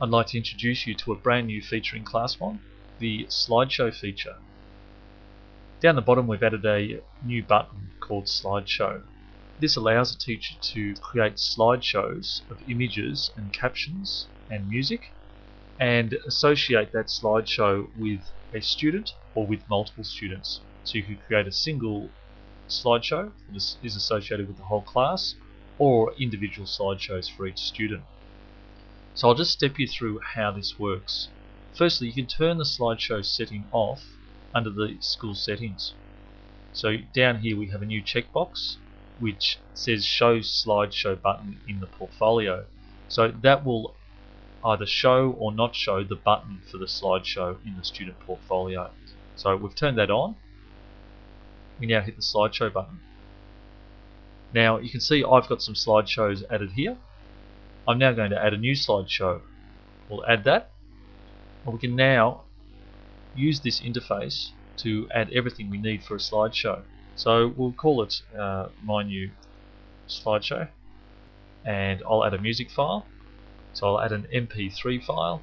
I'd like to introduce you to a brand new feature in ClassMon, the Slideshow feature. Down the bottom we've added a new button called Slideshow. This allows a teacher to create slideshows of images and captions and music and associate that slideshow with a student or with multiple students. So you could create a single slideshow that is associated with the whole class or individual slideshows for each student. So I'll just step you through how this works. Firstly, you can turn the slideshow setting off under the school settings. So down here we have a new checkbox which says show slideshow button in the portfolio. So that will either show or not show the button for the slideshow in the student portfolio. So we've turned that on. We now hit the slideshow button. Now you can see I've got some slideshows added here. I'm now going to add a new slideshow. We'll add that, and we can now use this interface to add everything we need for a slideshow. So we'll call it my new slideshow, and I'll add a music file. So I'll add an MP3 file,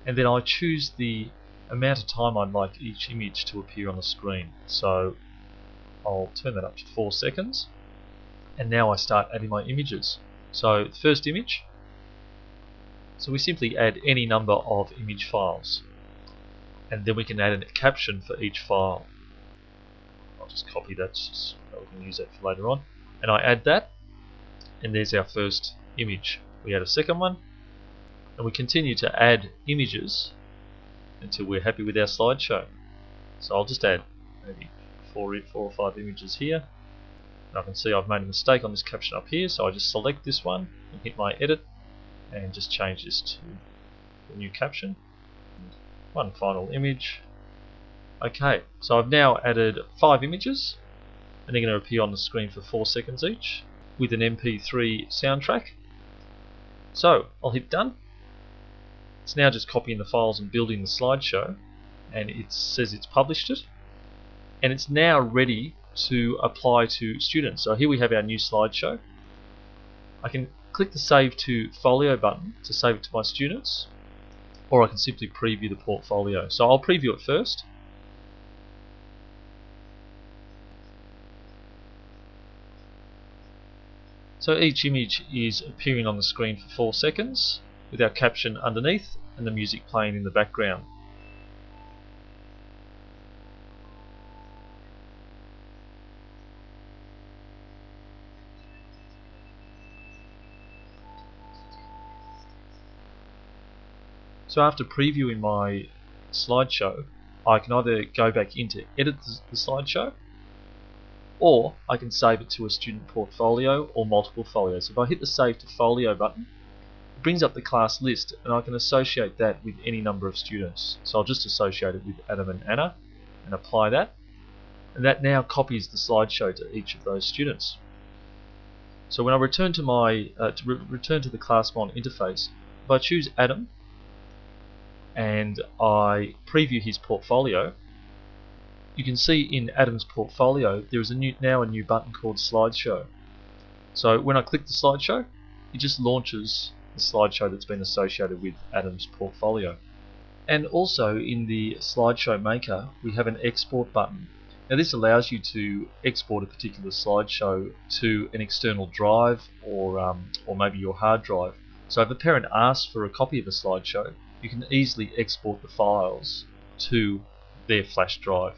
and then I choose the amount of time I'd like each image to appear on the screen. So I'll turn that up to 4 seconds, and now I start adding my images. So the first image, so we simply add any number of image files, and then we can add a caption for each file. I'll just copy that so we can use that for later on, and I add that, and there's our first image. We add a second one, and we continue to add images until we're happy with our slideshow. So I'll just add maybe four or five images here. And I can see I've made a mistake on this caption up here, so I just select this one and hit my edit and just change this to the new caption. One final image. Okay, so I've now added 5 images, and they're going to appear on the screen for 4 seconds each with an MP3 soundtrack. So I'll hit done. It's now just copying the files and building the slideshow, and it says it's published it, and it's now ready to apply to students. So here we have our new slideshow. I can click the Save to Folio button to save it to my students, or I can simply preview the portfolio. So I'll preview it first. So each image is appearing on the screen for 4 seconds with our caption underneath and the music playing in the background. So after previewing my slideshow, I can either go back in to edit the slideshow, or I can save it to a student portfolio or multiple folios. So if I hit the Save to Folio button, it brings up the class list, and I can associate that with any number of students. So I'll just associate it with Adam and Anna and apply that, and that now copies the slideshow to each of those students. So when I return to my return to the ClassMon interface, if I choose Adam and I preview his portfolio, you can see in Adam's portfolio there is now a new button called Slideshow. So when I click the slideshow, it just launches the slideshow that's been associated with Adam's portfolio. And also in the slideshow maker we have an export button. Now this allows you to export a particular slideshow to an external drive or maybe your hard drive. So if a parent asks for a copy of a slideshow, you can easily export the files to their flash drive.